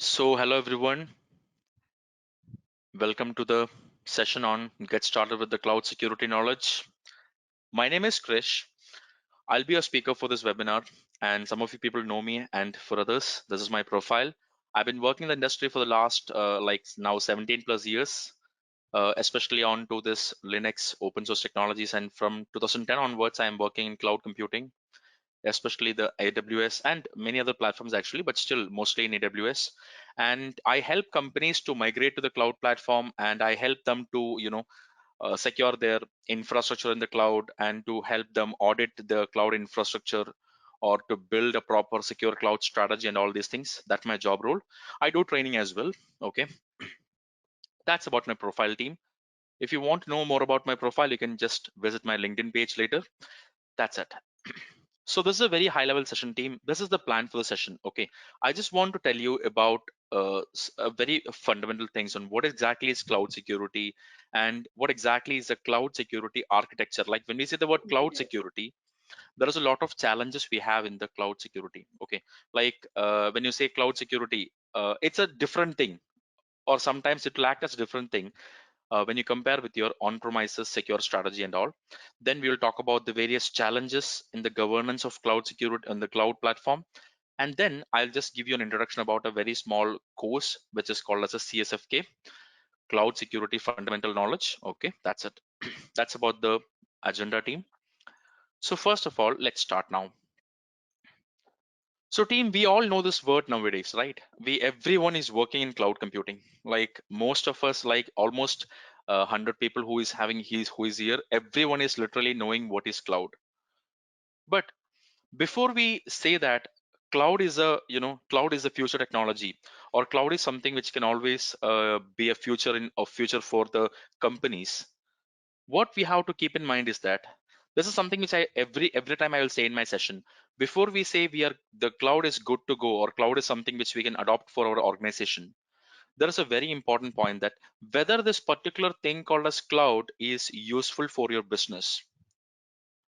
Hello everyone. Welcome to the session on Get Started with the Cloud Security Knowledge. My name is Krish. I'll be a speaker for this webinar, and some of you people know me, and for others, this is my profile. I've been working in the industry for the last like now 17 plus years, especially on to this Linux open source technologies. And from 2010 onwards, I am working in cloud computing, especially the AWS and many other platforms actually, but still mostly in AWS. And I help companies to migrate to the cloud platform, and I help them to, secure their infrastructure in the cloud and to help them audit the cloud infrastructure or to build a proper secure cloud strategy and all these things. That's my job role. I do training as well. Okay. That's about my profile team. If you want to know more about my profile, you can just visit my LinkedIn page later. That's it. So this is a very high level session team. This is the plan for the session. Okay. I just want to tell you about very fundamental things on what exactly is cloud security and what exactly is a cloud security architecture. Like when we say the word cloud security, there is a lot of challenges we have in the cloud security. Okay. Like when you say cloud security, it's a different thing, or sometimes it will act as a different thing when you compare with your on-premises secure strategy and all. Then we will talk about the various challenges in the governance of cloud security on the cloud platform. And then I'll just give you an introduction about a very small course, which is called as a CSFK, Cloud Security Fundamental Knowledge. Okay, that's it. That's about the agenda team. So first of all, let's start now. So team, we all know this word nowadays, right? Everyone is working in cloud computing. Like most of us, like almost 100 people who is having who is here, everyone is literally knowing what is cloud. But before we say that cloud is cloud is a future technology, or cloud is something which can always be a future for the companies, what we have to keep in mind is that this is something which I every time I will say in my session. Before we say we are the cloud is good to go or cloud is something which we can adopt for our organization, there is a very important point that whether this particular thing called as cloud is useful for your business.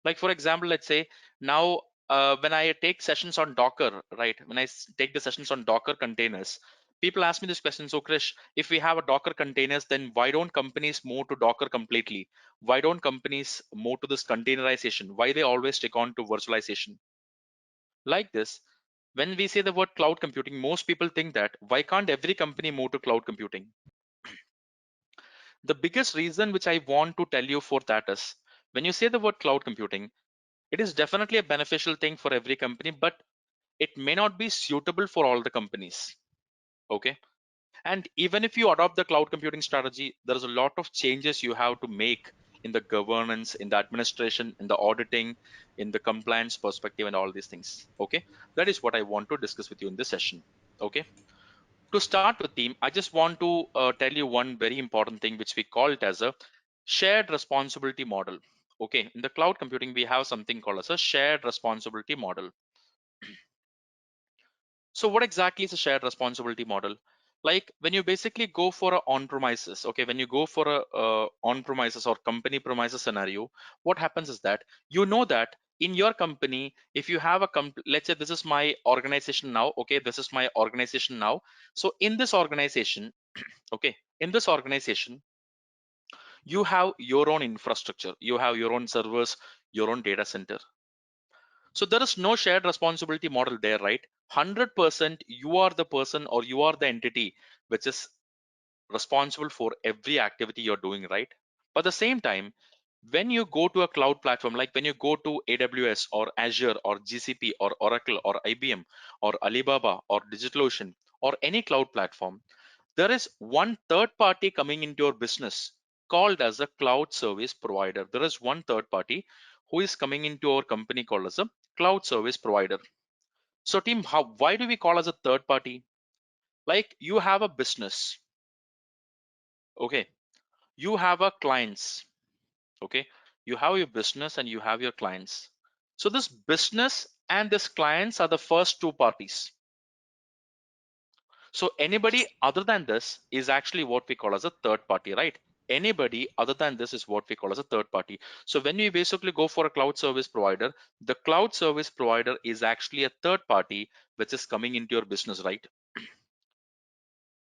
Like for example, let's say now when I take sessions on Docker, right? When take the sessions on Docker containers, people ask me this question. So Krish, if we have a Docker containers, then why don't companies move to Docker completely? Why don't companies move to this containerization? Why they always stick on to virtualization? Like this, when we say the word cloud computing, most people think that why can't every company move to cloud computing? The biggest reason which I want to tell you for that is when you say the word cloud computing, it is definitely a beneficial thing for every company, but it may not be suitable for all the companies. Okay. And even if you adopt the cloud computing strategy, there's a lot of changes you have to make in the governance, in the administration, in the auditing, in the compliance perspective, and all these things. Okay. That is what I want to discuss with you in this session. Okay. To start with, team, I just want to tell you one very important thing, which we call it as a shared responsibility model. Okay. In the cloud computing, we have something called as a shared responsibility model. So what exactly is a shared responsibility model? Like when you basically go for a on-premises, okay, when you go for a on-premises or company premises scenario, what happens is that you know that in your company, if you have a let's say this is my organization now, okay, this is my organization now. So in this organization, okay, in this organization, you have your own infrastructure, you have your own servers, your own data center. So there is no shared responsibility model there, right? 100% you are the person or you are the entity which is responsible for every activity you're doing, right? But at the same time, when you go to a cloud platform, like when you go to AWS or Azure or GCP or Oracle or IBM or Alibaba or DigitalOcean or any cloud platform, there is one third party coming into your business called as a cloud service provider. There is one third party who is coming into our company called as a cloud service provider. So team, why do we call as a third party? Like you have a business, okay? You have a clients, okay? You have your business and you have your clients. So this business and this clients are the first two parties. So anybody other than this is actually what we call as a third party, right? Anybody other than this is what we call as a third party. So when we basically go for a cloud service provider, the cloud service provider is actually a third party which is coming into your business, right?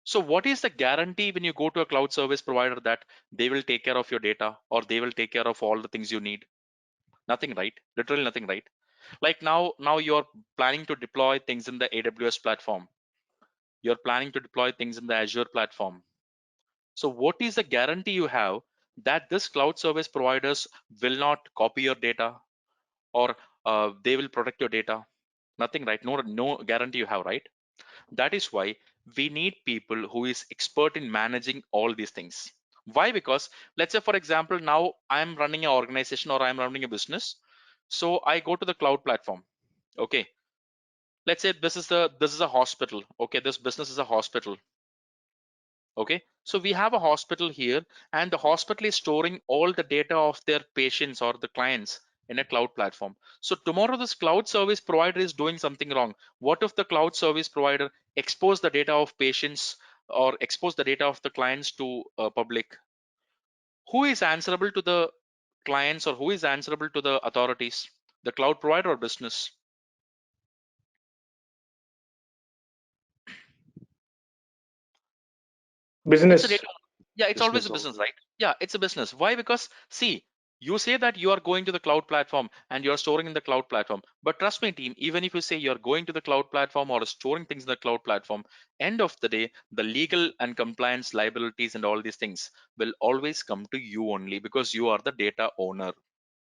So what is the guarantee when you go to a cloud service provider that they will take care of your data or they will take care of all the things you need? Nothing, right? Literally nothing, right? Like now you're planning to deploy things in the AWS platform. You're planning to deploy things in the Azure platform. So what is the guarantee you have that this cloud service providers will not copy your data or they will protect your data? Nothing, right? No guarantee you have, right? That is why we need people who is expert in managing all these things. Why? Because let's say, for example, now I'm running an organization or I'm running a business. So I go to the cloud platform. Okay. Let's say this is a hospital. Okay, this business is a hospital. Okay, so we have a hospital here, and the hospital is storing all the data of their patients or the clients in a cloud platform. So tomorrow this cloud service provider is doing something wrong. What if the cloud service provider expose the data of patients or expose the data of the clients to public? Who is answerable to the clients or who is answerable to the authorities? The cloud provider or business? It's a Business. data. Yeah, it's always a Business business, only. right? Yeah, it's a business. Why? Because see, you say that you are going to the cloud platform and you're storing in the cloud platform. But trust me, team, even if you say you're going to the cloud platform or storing things in the cloud platform, end of the day, the legal and compliance liabilities and all these things will always come to you only because you are the data owner.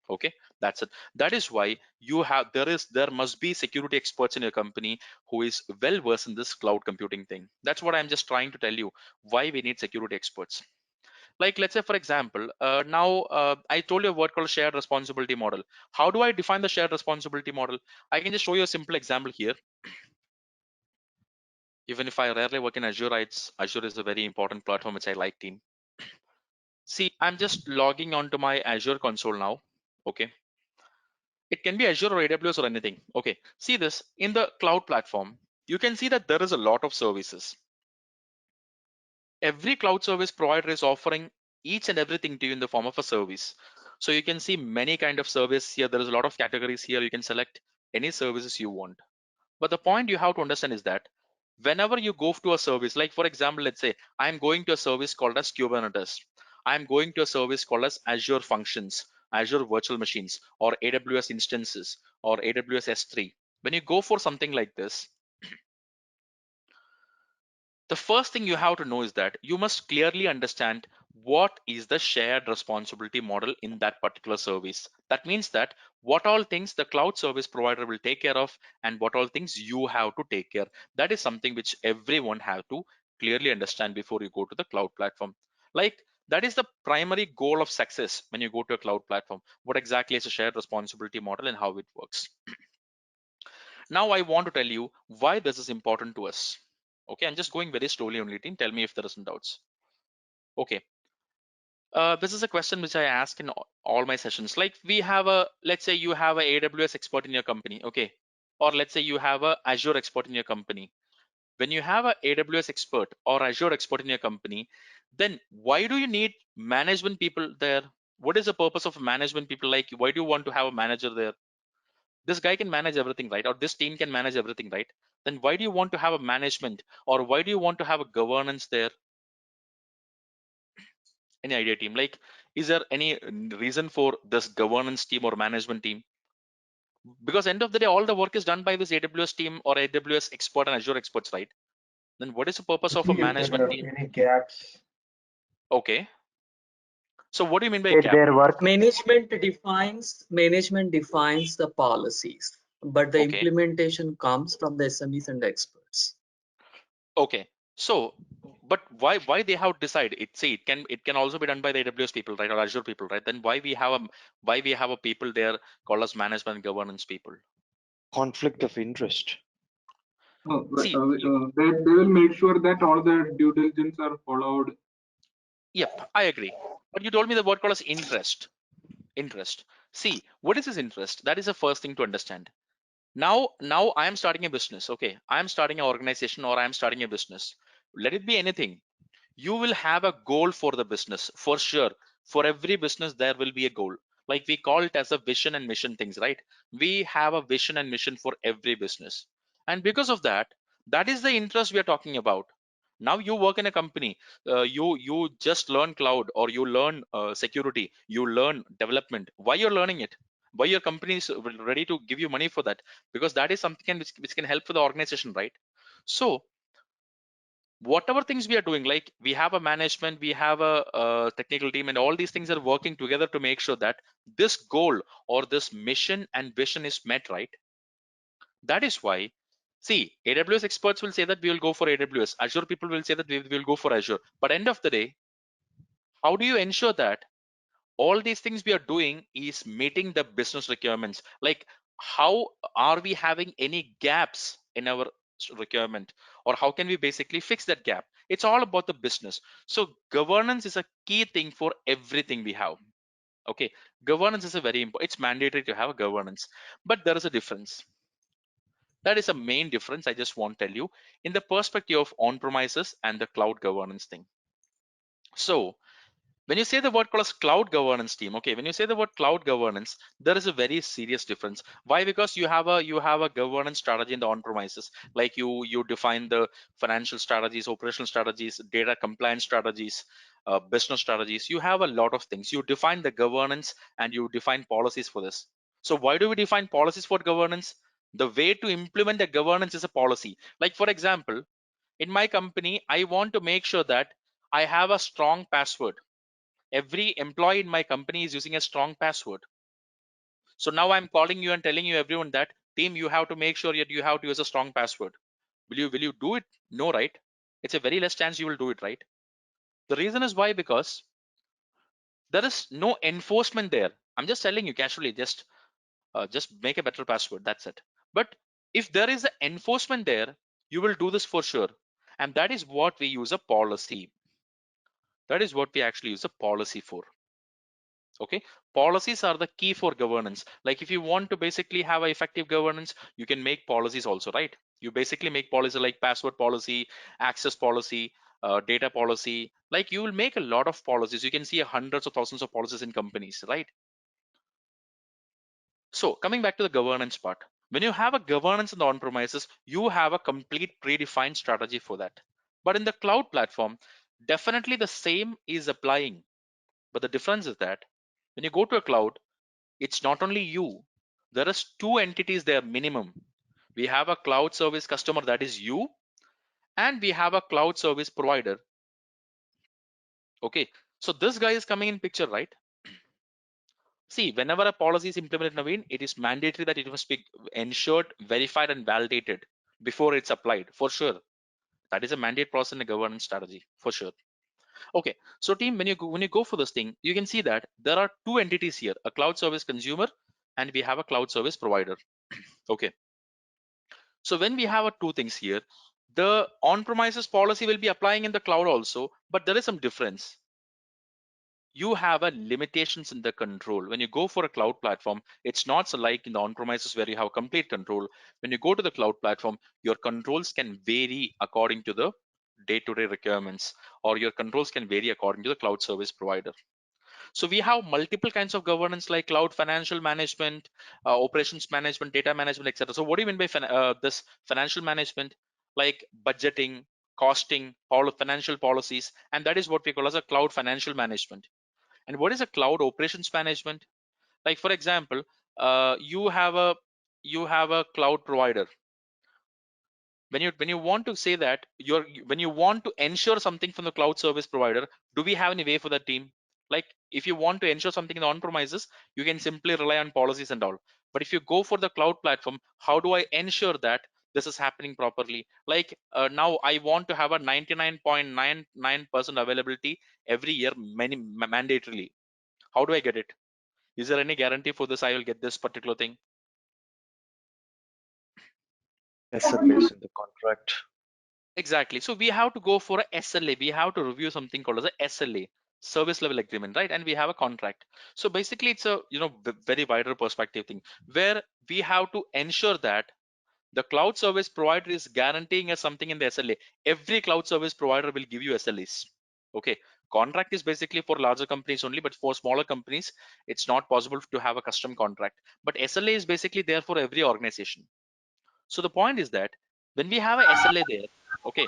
Okay, that's it. That is why you have there must be security experts in your company who is well versed in this cloud computing thing. That's what I'm just trying to tell you, why we need security experts. Like let's say for example, now I told you a word called shared responsibility model. How do I define the shared responsibility model? I can just show you a simple example here. Even if I rarely work in Azure, Azure is a very important platform which I like, team. See, I'm just logging onto my Azure console now. Okay, it can be Azure or AWS or anything. Okay, see this in the cloud platform. You can see that there is a lot of services. Every cloud service provider is offering each and everything to you in the form of a service. So you can see many kind of service here. There is a lot of categories here. You can select any services you want. But the point you have to understand is that whenever you go to a service, like for example, let's say I'm going to a service called as Kubernetes. I'm going to a service called as Azure Functions, Azure Virtual Machines, or AWS instances, or AWS S3. When you go for something like this, the first thing you have to know is that you must clearly understand what is the shared responsibility model in that particular service. That means that what all things the cloud service provider will take care of and what all things you have to take care. That is something which everyone have to clearly understand before you go to the cloud platform. Like that is the primary goal of success when you go to a cloud platform. What exactly is a shared responsibility model and how it works? Now I want to tell you why this is important to us. Okay, I'm just going very slowly only, team. Tell me if there are some doubts. Okay, this is a question which I ask in all my sessions. Like we have a, let's say you have a AWS expert in your company, okay, or let's say you have a Azure expert in your company. When you have a AWS expert or Azure expert in your company, then why do you need management people there? What is the purpose of management people? Like, why do you want to have a manager there? This guy can manage everything, right? Or this team can manage everything, right? Then why do you want to have a management or why do you want to have a governance there? Any idea, team? Like, is there any reason for this governance team or management team? Because end of the day, all the work is done by this AWS team or AWS expert and Azure experts, right? Then what is the purpose To of a see if there management are team? any gaps Okay. So what do you mean by in gap? their work. Management defines the policies, but the Okay. implementation comes from the SMEs and the experts. Okay. So, but why they have decide it? See, it can also be done by the AWS people, right, or Azure people, right? Then why we have a people there called as management and governance people? Conflict of interest. See, They will make sure that all the due diligence are followed. yep, I agree. But you told me the word called as interest. Interest. See, what is this interest? That is the first thing to understand. Now I am starting a business. Okay, I am starting an organization or I am starting a business. Let it be anything. You will have a goal for the business for sure. For every business there will be a goal. Like we call it as a vision and mission things, right? We have a vision and mission for every business, and because of that, that is the interest we are talking about. Now you work in a company, you just learn cloud, or you learn security, you learn development. Why you're learning it? Why your company is ready to give you money for that? Because that is something which can help for the organization, right? So whatever things we are doing, like we have a management, we have a technical team, and all these things are working together to make sure that this goal or this mission and vision is met, right? That is why, see, AWS experts will say that we will go for AWS. Azure people will say that we will go for Azure. But end of the day, how do you ensure that all these things we are doing is meeting the business requirements? Like, how are we having any gaps in our requirement, or how can we basically fix that gap? It's all about the business. So governance is a key thing for everything we have. Okay, governance is a very important. It's mandatory to have a governance, but there is a difference. That is a main difference I just want to tell you in the perspective of on-premises and the cloud governance thing. So when you say the word called as cloud governance team, okay, when you say the word cloud governance, there is a very serious difference. Why? Because you have a governance strategy in the on-premises, like you define the financial strategies, operational strategies, data compliance strategies, business strategies. You have a lot of things. You define the governance and you define policies for this. So why do we define policies for governance? The way to implement the governance is a policy. Like for example, in my company, I want to make sure that I have a strong password. Every employee in my company is using a strong password. So now I'm calling you and telling you everyone that team, you have to make sure that you have to use a strong password. Will you do it? No, right? It's a very less chance you will do it, right? The reason is why? Because there is no enforcement there. I'm just telling you casually, just make a better password. That's it. But if there is an enforcement there, you will do this for sure. And that is what we use a policy. That is what we actually use a policy for. Okay, policies are the key for governance. Like if you want to basically have a effective governance, you can make policies also, right? You basically make policy like password policy, access policy, data policy. Like you will make a lot of policies. You can see hundreds of thousands of policies in companies, right? So coming back to the governance part, when you have a governance in the on-premises, you have a complete predefined strategy for that. But in the cloud platform, definitely the same is applying. But the difference is that when you go to a cloud, it's not only you. There is two entities there minimum. We have a cloud service customer, that is you, and we have a cloud service provider. Okay, so this guy is coming in picture, right? See, whenever a policy is implemented, Naveen, it is mandatory that it must be ensured, verified, and validated before it's applied, for sure. That is a mandate process in a governance strategy, for sure. Okay, so team, when you go for this thing, you can see that there are two entities here: a cloud service consumer, and we have a cloud service provider. Okay, so when we have two things here, the on-premises policy will be applying in the cloud also, but there is some difference. You have a limitations in the control. When you go for a cloud platform, it's not so like in the on-premises where you have complete control. When you go to the cloud platform, your controls can vary according to the day-to-day requirements, or your controls can vary according to the cloud service provider. So we have multiple kinds of governance like cloud financial management, operations management, data management, etc. So what do you mean by this financial management? Like budgeting, costing, all of financial policies, and that is what we call as a cloud financial management. And what is a cloud operations management? Like for example, you have a cloud provider. When you want to say that when you want to ensure something from the cloud service provider, do we have any way for that team? Like if you want to ensure something in on premises, you can simply rely on policies and all. But if you go for the cloud platform, how do I ensure that this is happening properly? Like now I want to have a 99.99% availability every year, mandatorily. How do I get it? Is there any guarantee for this I will get this particular thing? SLAs in the contract. Exactly. So we have to go for a SLA. We have to review something called as a SLA, service level agreement, right? And we have a contract. So basically, it's a very wider perspective thing where we have to ensure that the cloud service provider is guaranteeing us something in the SLA. Every cloud service provider will give you SLAs. Okay. Contract is basically for larger companies only, but for smaller companies, it's not possible to have a custom contract. But SLA is basically there for every organization. So the point is that when we have a SLA there, Okay,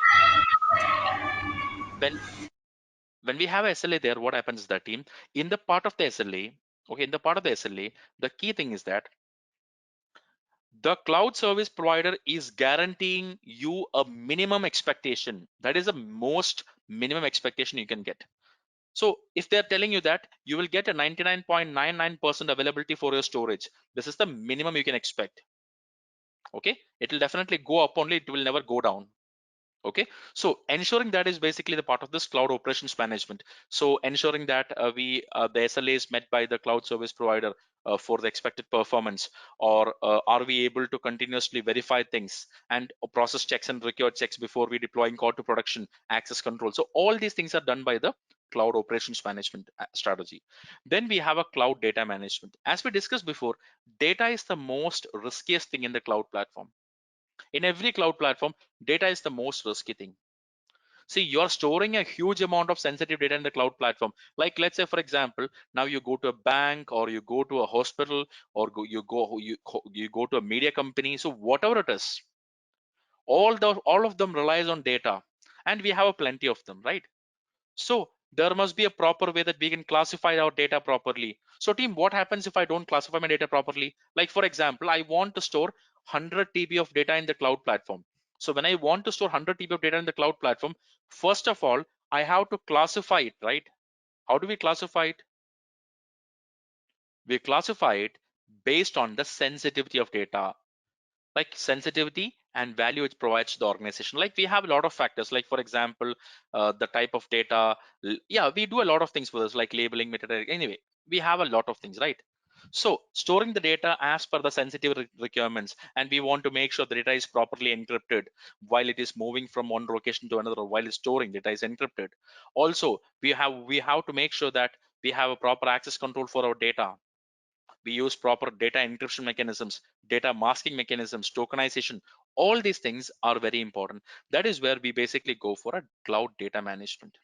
when we have a SLA there, what happens is that team in the part of the SLA, okay, in the part of the SLA, the key thing is that the cloud service provider is guaranteeing you a minimum expectation. That is the most minimum expectation you can get. So if they're telling you that you will get a 99.99% availability for your storage, this is the minimum you can expect. Okay, it will definitely go up only, it will never go down. Okay, so ensuring that is basically the part of this cloud operations management. So ensuring that the SLA is met by the cloud service provider for the expected performance, or are we able to continuously verify things and process checks and record checks before we deploying code to production, access control. So all these things are done by the cloud operations management strategy. Then we have a cloud data management. As we discussed before, data is the most riskiest thing in the cloud platform. In every cloud platform, data is the most risky thing. See, you're storing a huge amount of sensitive data in the cloud platform. Like, let's say, for example, now you go to a bank, or you go to a hospital, or you go to a media company. So whatever it is, all of them relies on data, and we have a plenty of them, right? So there must be a proper way that we can classify our data properly. So team, what happens if I don't classify my data properly? Like, for example, I want to store 100 TB of data in the cloud platform. So when I want to store 100 TB of data in the cloud platform, first of all, I have to classify it, right? How do we classify it? We classify it based on the sensitivity of data, like sensitivity and value it provides to the organization. Like, we have a lot of factors, like for example, the type of data. Yeah, we do a lot of things for this, like labeling, metadata. Anyway, we have a lot of things, right? So storing the data as per the sensitive requirements, and we want to make sure the data is properly encrypted while it is moving from one location to another, or while it's storing data is encrypted. Also, we have to make sure that we have a proper access control for our data. We use proper data encryption mechanisms, data masking mechanisms, tokenization. All these things are very important. That is where we basically go for a cloud data management.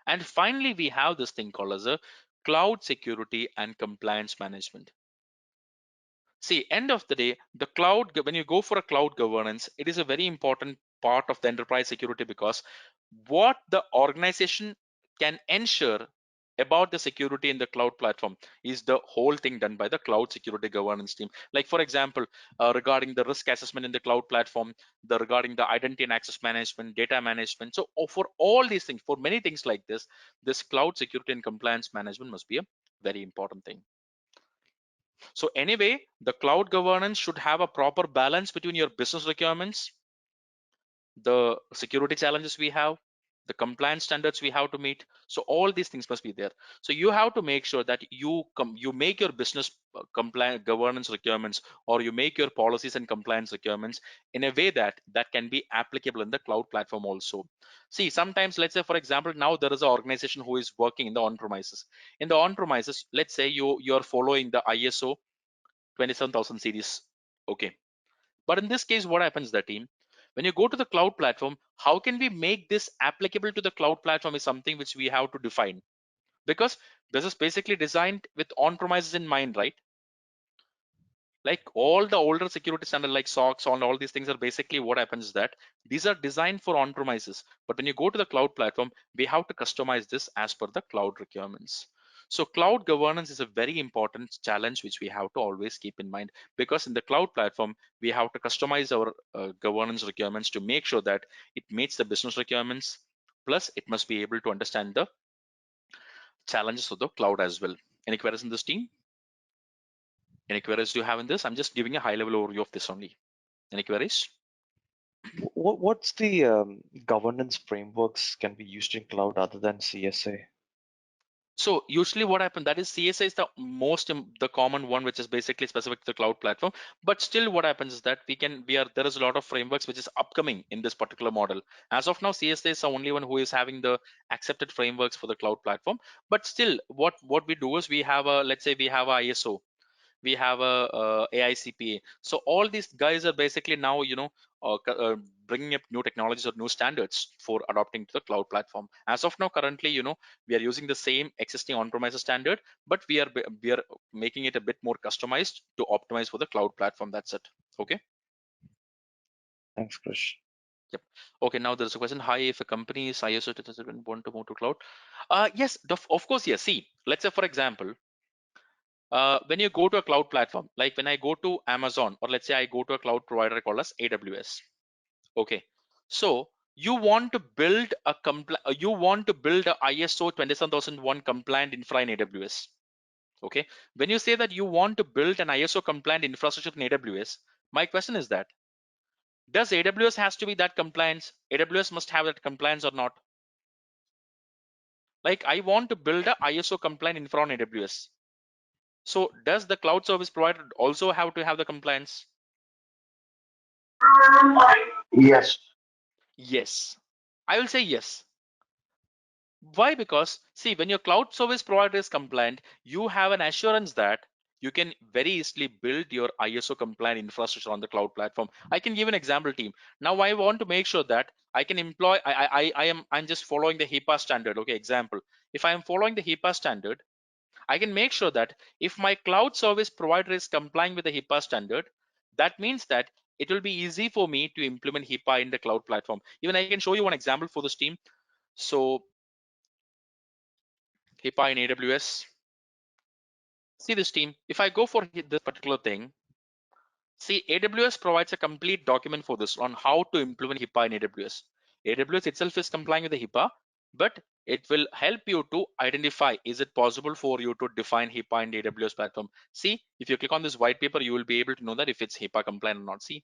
And finally, we have this thing called as a cloud security and compliance management. See, end of the day, the cloud, when you go for a cloud governance, it is a very important part of the enterprise security, because what the organization can ensure about the security in the cloud platform is the whole thing done by the cloud security governance team. Like, for example, regarding the risk assessment in the cloud platform, the regarding the identity and access management, data management. So for all these things, for many things like this cloud security and compliance management must be a very important thing. So anyway, the cloud governance should have a proper balance between your business requirements, the security challenges we have, the compliance standards we have to meet. So all these things must be there. So you have to make sure that you make your business compliant governance requirements, or you make your policies and compliance requirements in a way that can be applicable in the cloud platform also. See, sometimes, let's say for example, now there is an organization who is working in the on-premises. In the on-premises, let's say you're following the ISO 27,000 series. Okay, but in this case, what happens, the team, when you go to the cloud platform, how can we make this applicable to the cloud platform is something which we have to define, because this is basically designed with on-premises in mind, right? Like all the older security standard like SOX, all these things are basically, what happens is that these are designed for on-premises, but when you go to the cloud platform, we have to customize this as per the cloud requirements. So cloud governance is a very important challenge which we have to always keep in mind, because in the cloud platform we have to customize our governance requirements to make sure that it meets the business requirements, plus it must be able to understand the challenges of the cloud as well. Any queries in this team? Any queries do you have in this? I'm just giving a high level overview of this only. Any queries? What's the governance frameworks can be used in cloud other than CSA? So usually what happens, that is CSA is the the common one, which is basically specific to the cloud platform. But still what happens is that there is a lot of frameworks which is upcoming in this particular model. As of now, CSA is the only one who is having the accepted frameworks for the cloud platform. But still what we do is we have a, let's say we have a ISO, we have a AICPA. So all these guys are basically now, bringing up new technologies or new standards for adopting to the cloud platform. As of now, currently, we are using the same existing on-premises standard, but we are making it a bit more customized to optimize for the cloud platform. That's it. Okay. Thanks, Krish. Yep. Okay, now there's a question. Hi, if a company is ISO 27001 want to move to cloud? Yes, of course, yes. See, let's say for example, when you go to a cloud platform, like when I go to Amazon, or let's say I go to a cloud provider called as AWS. Okay, so you want to build a ISO 27001 compliant infra in AWS. Okay, when you say that you want to build an ISO compliant infrastructure in AWS, my question is that does AWS has to be that compliance? AWS must have that compliance or not? Like I want to build a ISO compliant infra on AWS. So does the cloud service provider also have to have the compliance? Yes. Yes. I will say yes. Why? Because see, when your cloud service provider is compliant, you have an assurance that you can very easily build your ISO compliant infrastructure on the cloud platform. I can give an example, team. Now I want to make sure that I can employ. I'm just following the HIPAA standard. Okay, example. If I am following the HIPAA standard, I can make sure that if my cloud service provider is complying with the HIPAA standard, that means that it will be easy for me to implement HIPAA in the cloud platform. Even I can show you one example for this team. So HIPAA in AWS. See this team. If I go for this particular thing, see AWS provides a complete document for this on how to implement HIPAA in AWS. AWS itself is complying with the HIPAA, but it will help you to identify, is it possible for you to define HIPAA in the AWS platform? See, if you click on this white paper, you will be able to know that if it's HIPAA compliant or not. See,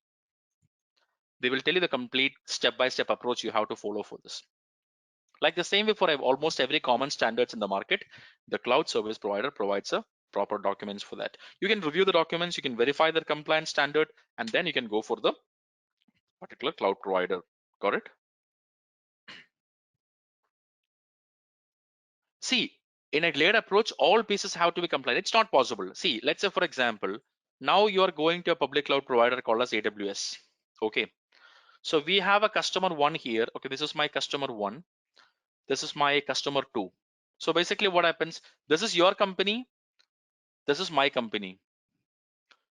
they will tell you the complete step-by-step approach you have to follow for this. Like the same way for almost every common standards in the market, the cloud service provider provides a proper documents for that. You can review the documents, you can verify the compliance standard, and then you can go for the particular cloud provider. Got it? See, in a layered approach, all pieces have to be compliant. It's not possible. See, let's say for example, now you are going to a public cloud provider called as AWS. Okay. So we have a customer one here. Okay, this is my customer one. This is my customer two. So basically what happens, this is your company, this is my company.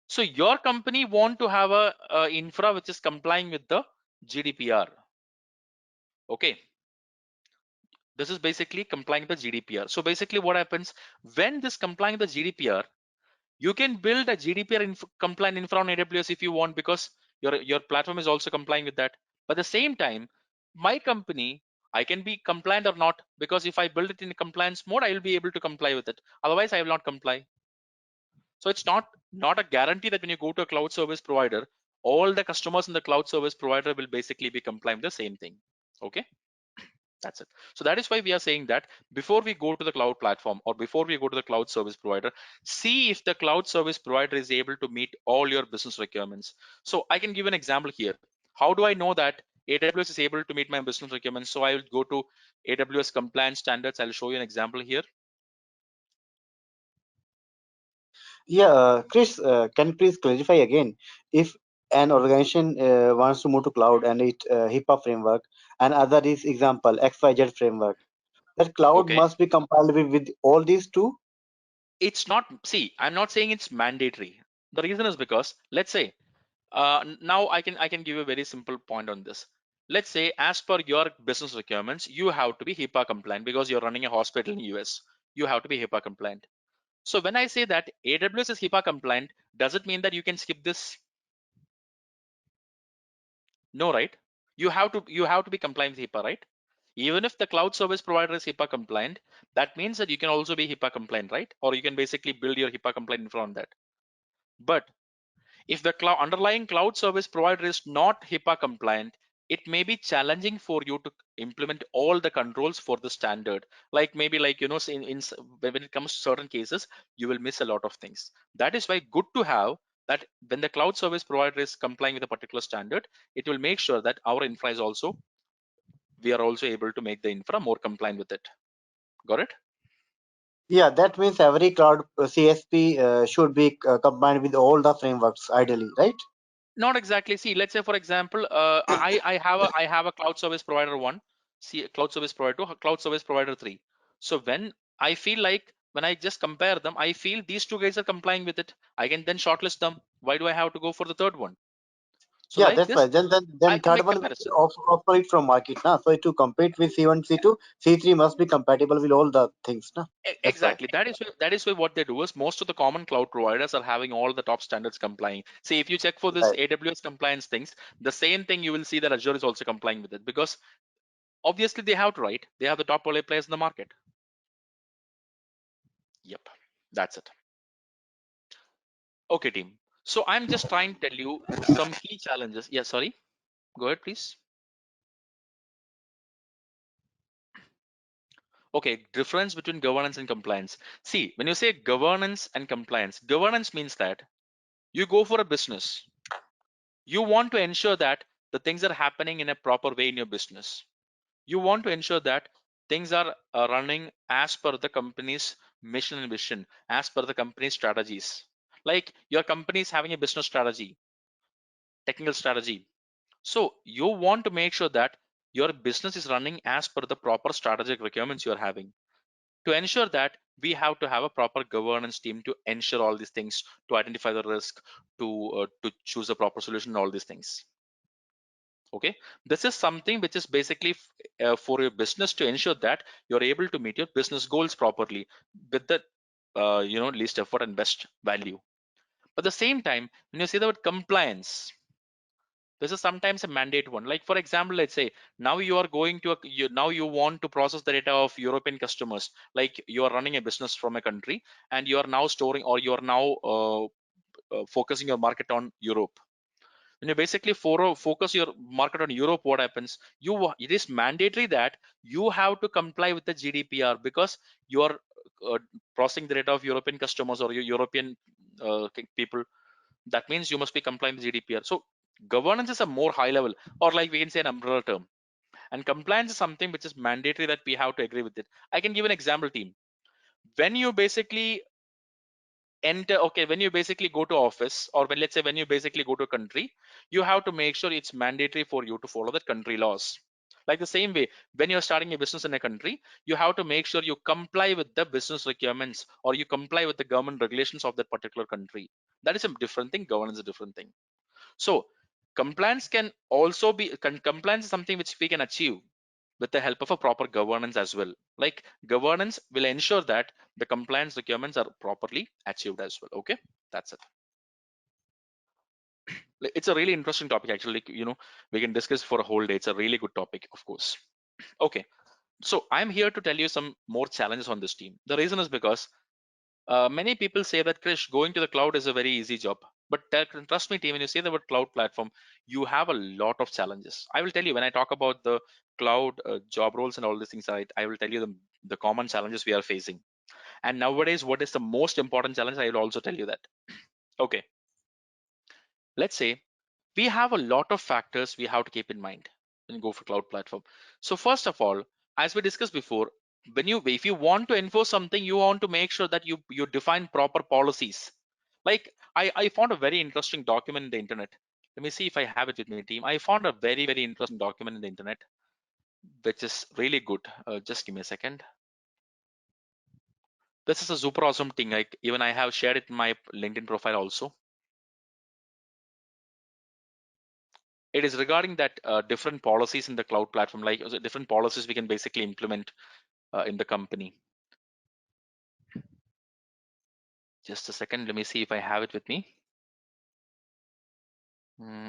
So your company want to have a infra which is complying with the GDPR. Okay, this is basically complying with the GDPR. So basically what happens when this complying with the GDPR, you can build a GDPR compliant infra on AWS if you want, because your platform is also complying with that. But at the same time, my company, I can be compliant or not, because if I build it in compliance mode, I will be able to comply with it. Otherwise, I will not comply. So it's not a guarantee that when you go to a cloud service provider, all the customers in the cloud service provider will basically be compliant with the same thing. Okay, that's it. So that is why we are saying that before we go to the cloud platform or before we go to the cloud service provider, see if the cloud service provider is able to meet all your business requirements. So I can give an example here. How do I know that AWS is able to meet my business requirements? So I will go to AWS compliance standards. I'll show you an example here. Yeah, Chris, can you please clarify again? If an organization wants to move to cloud and it HIPAA framework and other is example XYZ framework, that cloud Okay. must be compiled with all these two? It's not, see, I'm not saying it's mandatory. The reason is because let's say now I can give you a very simple point on this. Let's say as per your business requirements, you have to be HIPAA compliant because you're running a hospital in US. You have to be HIPAA compliant. So when I say that AWS is HIPAA compliant, does it mean that you can skip this? No, right? You have to be compliant with HIPAA, right? Even if the cloud service provider is HIPAA compliant, that means that you can also be HIPAA compliant, right? Or you can basically build your HIPAA compliant infra on that. But if the underlying cloud service provider is not HIPAA compliant, it may be challenging for you to implement all the controls for the standard. Like maybe like, say when it comes to certain cases, you will miss a lot of things. That is why good to have that when the cloud service provider is complying with a particular standard, it will make sure that our infra is also, we are also able to make the infra more compliant with it. Got it? Yeah, that means every cloud CSP should be combined with all the frameworks ideally, right? Not exactly. See, let's say for example, I have a cloud service provider one, see cloud service provider two, cloud service provider three. So when I feel like when I just compare them, I feel these two guys are complying with it. I can then shortlist them. Why do I have to go for the third one? So Yeah, like that's this, right. Then I can third make one will comparison. offer it from market. Now, so to compete with C1, C2, C3 must be compatible with all the things. Now, that's why. Exactly. That is why what they do is most of the common cloud providers are having all the top standards complying. See, if you check for this Right. AWS compliance things, the same thing you will see that Azure is also complying with it, because obviously they have to, right? They have the top players in the market. Yep, that's it. Okay, team. So I'm just trying to tell you some key challenges. Yeah, sorry. Go ahead, please. Okay, difference between governance and compliance. See, when you say governance and compliance, governance means that you go for a business. You want to ensure that the things are happening in a proper way in your business. You want to ensure that things are running as per the company's mission and vision, as per the company's strategies. Like your company is having a business strategy, technical strategy. So you want to make sure that your business is running as per the proper strategic requirements you are having. To ensure that, we have to have a proper governance team to ensure all these things, to identify the risk, to choose a proper solution, all these things. Okay, this is something which is basically for your business to ensure that you're able to meet your business goals properly with the least effort and best value. But at the same time, when you say the word compliance, this is sometimes a mandate one. Like for example, let's say now you are going to now you want to process the data of European customers. Like you are running a business from a country and you are now storing, or you are now focusing your market on Europe. When you basically focus your market on Europe, what happens? It is mandatory that you have to comply with the GDPR, because you are processing the data of European customers or your European people. That means you must be complying with GDPR. So governance is a more high level, or like we can say an umbrella term, and compliance is something which is mandatory that we have to agree with it. I can give an example, team. When you basically when you basically go to office, or when, let's say, when you basically go to a country, you have to make sure it's mandatory for you to follow the country laws. Like the same way, when you're starting a business in a country, you have to make sure you comply with the business requirements, or you comply with the government regulations of that particular country. That is a different thing. Governance is a different thing. So compliance can also be compliance is something which we can achieve with the help of a proper governance as well. Like governance will ensure that the compliance requirements are properly achieved as well. Okay, that's it. It's a really interesting topic actually. Like, we can discuss for a whole day. It's a really good topic, of course. Okay, so I'm here to tell you some more challenges on this team. The reason is because many people say that, Krish, going to the cloud is a very easy job. But trust me, team, when you say the word cloud platform, you have a lot of challenges. I will tell you when I talk about the cloud job roles and all these things, I will tell you the common challenges we are facing. And nowadays, what is the most important challenge? I will also tell you that. Okay, let's say we have a lot of factors we have to keep in mind when you go for cloud platform. So first of all, as we discussed before, if you want to enforce something, you want to make sure that you define proper policies. Like I found a very interesting document in the internet. Let me see if I have it with me, team. I found a very interesting document in the internet which is really good. Just give me a second. This is a super awesome thing. Like even I have shared it in my LinkedIn profile also. It is regarding that different policies in the cloud platform, like different policies we can basically implement in the company. Just a second, let me see if I have it with me.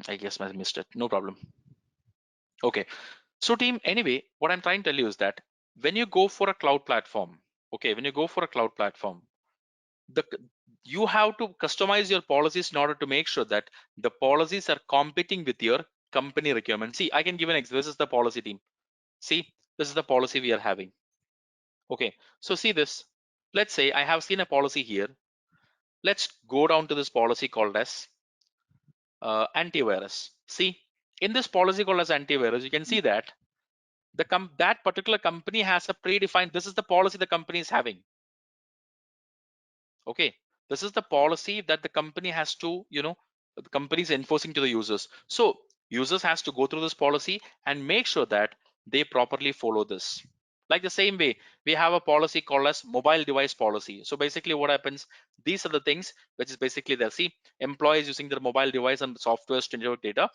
I guess I missed it. No problem. Okay, so team, anyway, what I'm trying to tell you is that when you go for a cloud platform, okay, when you go for a cloud platform, the you have to customize your policies in order to make sure that the policies are competing with your company requirements. See, I can give an example. This is the policy, team. See, this is the policy we are having. Okay, so see this. Let's say I have seen a policy here. Let's go down to this policy called as antivirus. See, in this policy called as antivirus, you can see that that particular company has a predefined. This is the policy the company is having. Okay, this is the policy that the company has to, the company is enforcing to the users. So users has to go through this policy and make sure that they properly follow this. Like the same way, we have a policy called as mobile device policy. So basically what happens, these are the things which is basically there. See, employees using their mobile device and software to generate data.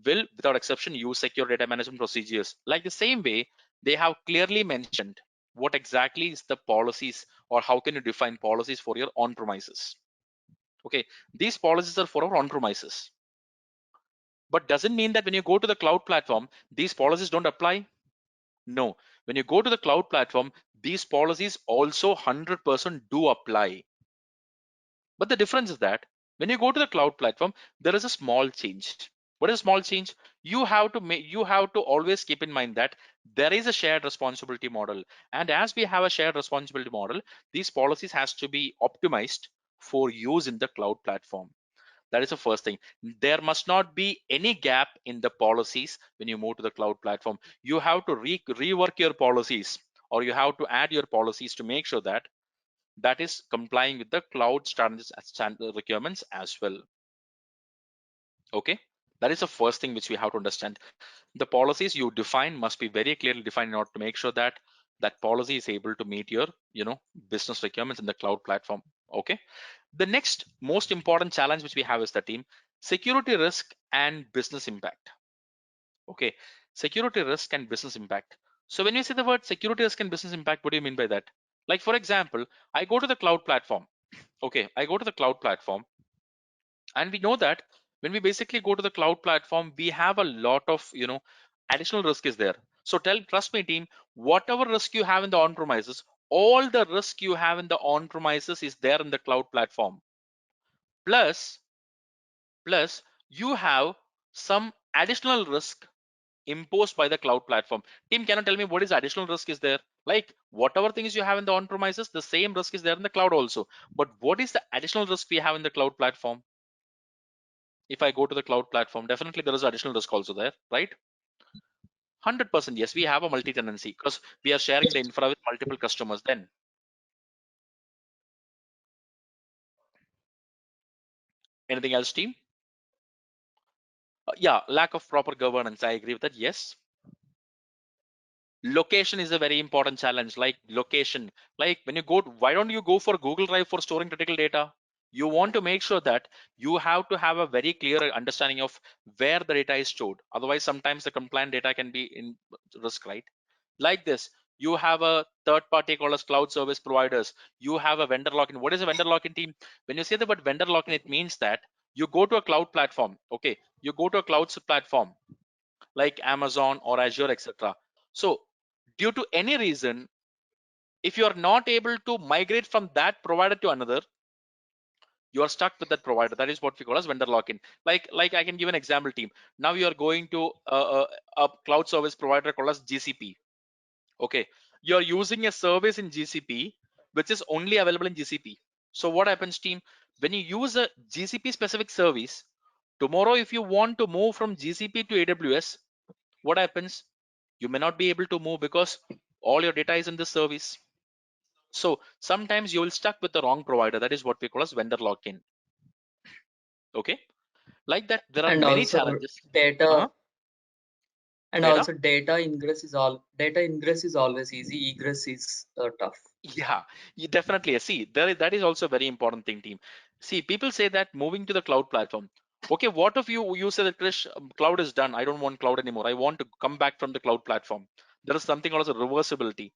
will, without exception, use secure data management procedures. Like the same way, they have clearly mentioned what exactly is the policies or how can you define policies for your on-premises. Okay, these policies are for our on-premises. But doesn't mean that when you go to the cloud platform, these policies don't apply. No, when you go to the cloud platform, these policies also 100% do apply. But the difference is that when you go to the cloud platform, there is a small change. What is a small change? You have to always keep in mind that there is a shared responsibility model. And as we have a shared responsibility model, these policies has to be optimized for use in the cloud platform. That is the first thing. There must not be any gap in the policies when you move to the cloud platform. You have to rework your policies, or you have to add your policies to make sure that that is complying with the cloud standards standard requirements as well. Okay, that is the first thing which we have to understand. The policies you define must be very clearly defined in order to make sure that that policy is able to meet your business requirements in the cloud platform. Okay, the next most important challenge which we have is the team security risk and business impact. Okay, security risk and business impact. So when you say the word security risk and business impact, what do you mean by that? Like for example, I go to the cloud platform. Okay, I go to the cloud platform, and we know that when we basically go to the cloud platform, we have a lot of additional risk is there. So trust me team, whatever risk you have in the on premises, all the risk you have in the on premises is there in the cloud platform. Plus you have some additional risk imposed by the cloud platform. Team, can you tell me what is additional risk is there? Like whatever things you have in the on premises, the same risk is there in the cloud also. But what is the additional risk we have in the cloud platform? If I go to the cloud platform, definitely there is additional risk also there, right? 100% yes, we have a multi-tenancy because we are sharing the infra with multiple customers. Then anything else, team? Yeah, lack of proper governance, I agree with that. Yes, location is a very important challenge. Like location, like when you go why don't you go for Google Drive for storing critical data? You want to make sure that you have to have a very clear understanding of where the data is stored. Otherwise sometimes the compliant data can be in risk, right? Like this, you have a third party called as cloud service providers. You have a vendor lock-in. What is a vendor lock-in, team? When you say the word vendor lock-in, it means that you go to a cloud platform. Okay, you go to a cloud platform like Amazon or Azure, etc. So due to any reason, if you are not able to migrate from that provider to another, you are stuck with that provider. That is what we call as vendor lock-in. Like I can give an example, team. Now you are going to a cloud service provider called as GCP. Okay, you're using a service in GCP which is only available in GCP. So what happens, team? When you use a GCP specific service, tomorrow if you want to move from GCP to AWS, what happens? You may not be able to move because all your data is in this service. So sometimes you will stuck with the wrong provider. That is what we call as vendor lock-in. Okay, like that there are And many also challenges. data Uh-huh. and Data. also data ingress is always easy, egress is tough. Yeah, you definitely see that is also a very important thing, team. See, people say that moving to the cloud platform. Okay, what if you say that Krish, cloud is done, I don't want cloud anymore, I want to come back from the cloud platform. There is something called as a reversibility.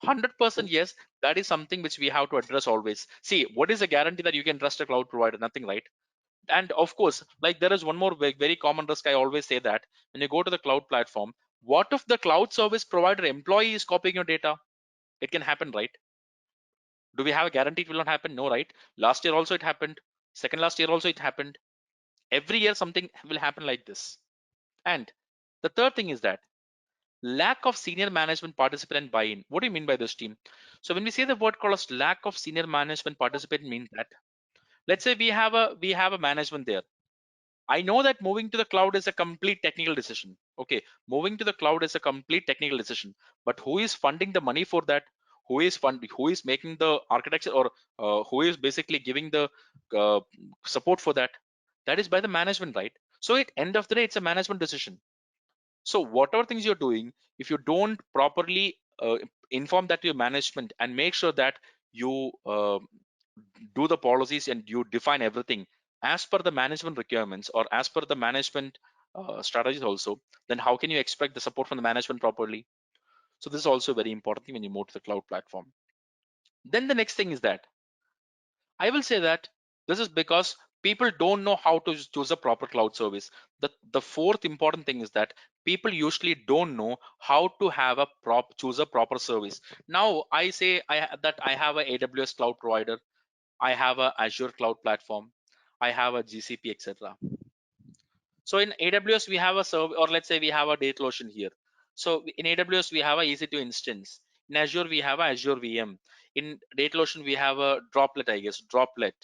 100% yes, that is something which we have to address always. See, what is the guarantee that you can trust a cloud provider? Nothing, right? And of course, like there is one more very common risk. I always say that when you go to the cloud platform, what if the cloud service provider employee is copying your data? It can happen, right? Do we have a guarantee it will not happen? No, right? Last year also it happened. Second last year also it happened. Every year something will happen like this. And the third thing is that lack of senior management participant and buy-in. What do you mean by this, team? So when we say the word called as lack of senior management participant means that, let's say we have a management there. I know that moving to the cloud is a complete technical decision. Okay, moving to the cloud is a complete technical decision. But who is funding the money for that? Who is making the architecture, or who is basically giving the uh, support for that? That is by the management, right? So at end of the day, it's a management decision. So whatever things you're doing, if you don't properly inform that to your management and make sure that you do the policies and you define everything, as per the management requirements or as per the management strategies also, then how can you expect the support from the management properly? So this is also very important thing when you move to the cloud platform. Then the next thing is that I will say that this is because people don't know how to choose a proper cloud service. The fourth important thing is that people usually don't know how to have a choose a proper service. Now I say that I have a AWS cloud provider, I have a Azure cloud platform, I have a GCP, etc. So in AWS we have a server, or let's say we have a DataOcean here. So in AWS we have a EC2 instance. In Azure we have a Azure VM. In DataOcean we have a Droplet, I guess, Droplet.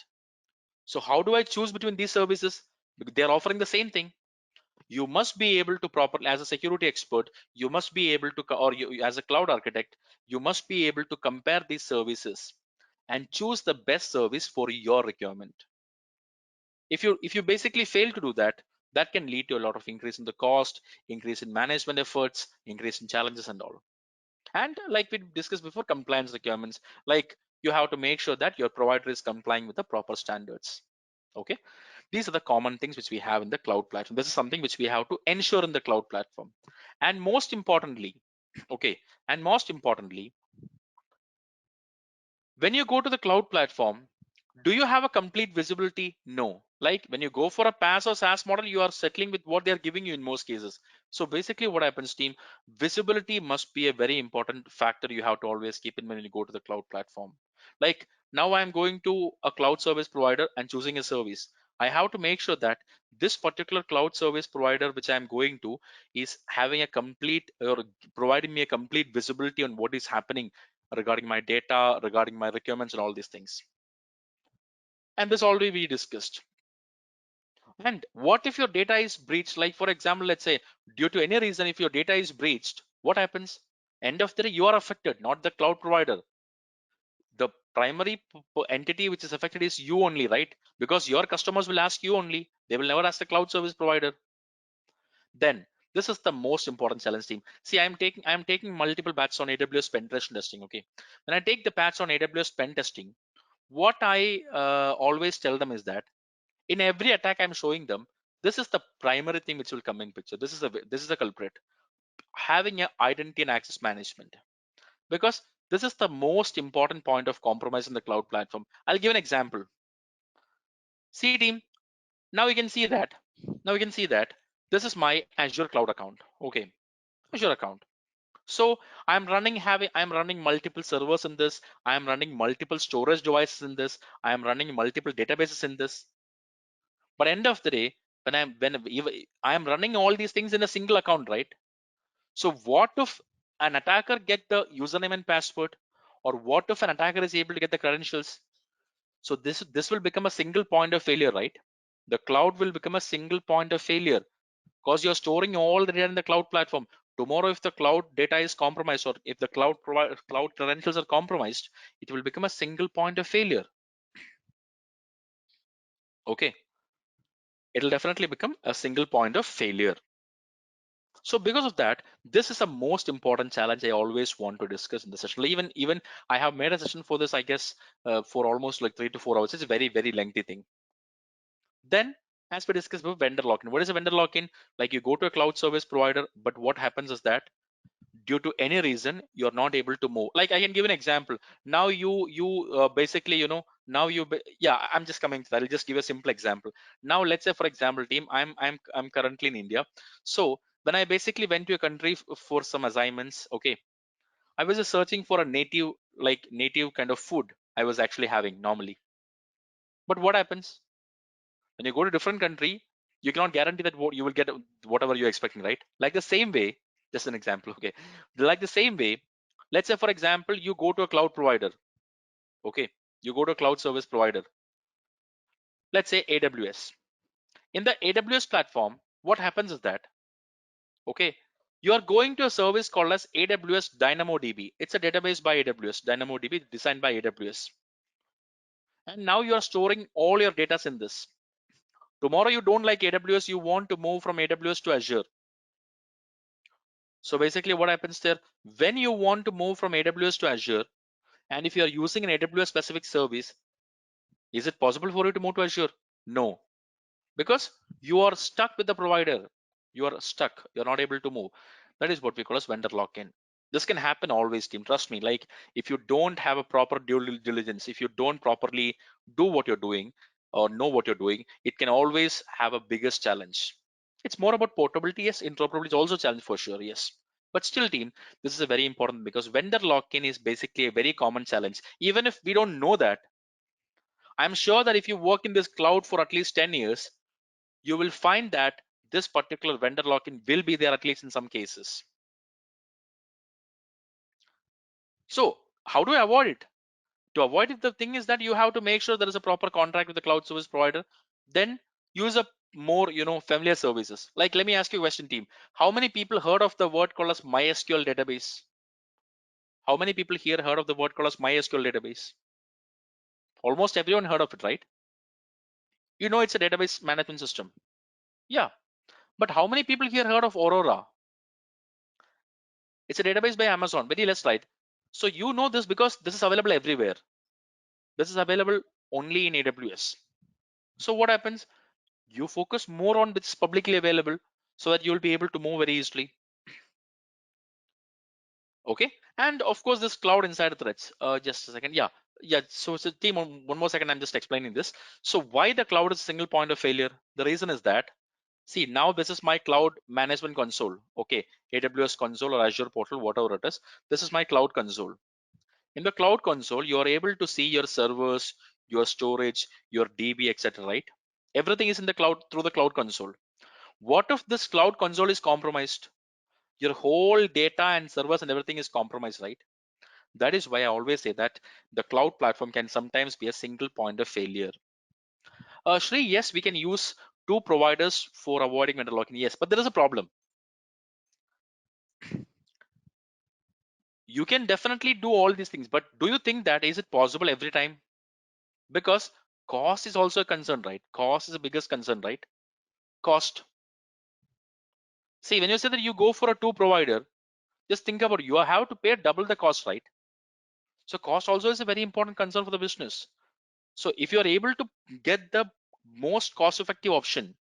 So how do I choose between these services? Because they are offering the same thing. You must be able to properly, as a security expert, you must be able to, or you, as a cloud architect, you must be able to compare these services and choose the best service for your requirement. If you basically fail to do that, that can lead to a lot of increase in the cost, increase in management efforts, increase in challenges and all. And like we discussed before, compliance requirements, like you have to make sure that your provider is complying with the proper standards. Okay, these are the common things which we have in the cloud platform. This is something which we have to ensure in the cloud platform. And most importantly, okay, and most importantly, when you go to the cloud platform, do you have a complete visibility? No. Like when you go for a PaaS or SaaS model, you are settling with what they're giving you in most cases. So basically what happens, team, visibility must be a very important factor you have to always keep in mind when you go to the cloud platform. Like now I'm going to a cloud service provider and choosing a service. I have to make sure that this particular cloud service provider which I'm going to is having a complete or providing me a complete visibility on what is happening regarding my data, regarding my requirements and all these things. And this already we discussed. And what if your data is breached? Like for example, let's say due to any reason, if your data is breached, what happens? End of the day, you are affected, not the cloud provider. The primary entity which is affected is you only, right? Because your customers will ask you only. They will never ask the cloud service provider. Then this is the most important challenge, team. See, I'm taking multiple batches on AWS penetration testing. Okay, when I take the patch on AWS pen testing, what I always tell them is that in every attack I'm showing them, this is the primary thing which will come in picture. This is a culprit, having an identity and access management, because this is the most important point of compromise in the cloud platform. I'll give an example. See, team, now you can see that. Now you can see that this is my Azure cloud account. Okay, Azure account. So I'm running multiple servers in this. I'm running multiple storage devices in this. I'm running multiple databases in this. But end of the day, I'm running all these things in a single account, right? So what if an attacker get the username and password, or what if an attacker is able to get the credentials? So this will become a single point of failure, right? The cloud will become a single point of failure because you're storing all the data in the cloud platform. Tomorrow, if the cloud data is compromised, or if the cloud credentials are compromised, it will become a single point of failure. Okay, it'll definitely become a single point of failure. So because of that, this is a most important challenge I always want to discuss in the session. Even I have made a session for this, I guess, for almost like 3 to 4 hours. It's a very, very lengthy thing. Then, as we discussed before, vendor lock-in. What is a vendor lock-in? Like you go to a cloud service provider, but what happens is that due to any reason you're not able to move. Like I can give an example. Now you basically, now yeah, I'm just coming to that. I'll just give a simple example. Now let's say, for example, team, I'm currently in India. So when I basically went to a country for some assignments, okay, I was just searching for a native kind of food I was actually having normally. But what happens when you go to a different country? You cannot guarantee that what you will get whatever you're expecting, right? Like the same way, just an example, okay, like the same way, let's say for example you go to a cloud provider. Okay, you go to a cloud service provider, let's say AWS. In the AWS platform, what happens is that, okay, you are going to a service called as AWS DynamoDB. It's a database by AWS, DynamoDB, designed by AWS. And now you are storing all your data in this. Tomorrow you don't like AWS, you want to move from AWS to Azure. So basically what happens there, when you want to move from AWS to Azure, and if you are using an AWS specific service, is it possible for you to move to Azure? No, because you are stuck with the provider. You are stuck. You're not able to move. That is what we call as vendor lock-in. This can happen always, team. Trust me. Like if you don't have a proper due diligence, if you don't properly do what you're doing or know what you're doing, it can always have a biggest challenge. It's more about portability. Yes, interoperability is also a challenge for sure. Yes. But still, team, this is a very important because vendor lock-in is basically a very common challenge. Even if we don't know that, I'm sure that if you work in this cloud for at least 10 years, you will find that this particular vendor lock-in will be there at least in some cases. So how do I avoid it? To avoid it, the thing is that you have to make sure there is a proper contract with the cloud service provider. Then use a more familiar services. Like let me ask you a question, team. How many people heard of the word called as MySQL database? How many people here heard of the word called as MySQL database? Almost everyone heard of it, right? You know it's a database management system. Yeah. But how many people here heard of Aurora? It's a database by Amazon, very less, right? So you know this because this is available everywhere. This is available only in AWS. So what happens? You focus more on which is publicly available so that you'll be able to move very easily. Okay. And of course, this cloud insider threats. Just a second. Yeah. So team, one more second. I'm just explaining this. So why the cloud is a single point of failure? The reason is that, see, now this is my cloud management console. Okay. AWS console or Azure portal, whatever it is. This is my cloud console. In the cloud console, you are able to see your servers, your storage, your DB, etc. Right? Everything is in the cloud through the cloud console. What if this cloud console is compromised? Your whole data and servers and everything is compromised, right? That is why I always say that the cloud platform can sometimes be a single point of failure. Shri, yes, we can use two providers for avoiding vendor lock-in. Yes, but there is a problem. You can definitely do all these things, but do you think that is it possible every time? Because cost is also a concern, right? Cost is the biggest concern, right? Cost. See, when you say that you go for a two provider, just think about it. You have to pay double the cost, right? So cost also is a very important concern for the business. So if you are able to get the most cost effective option,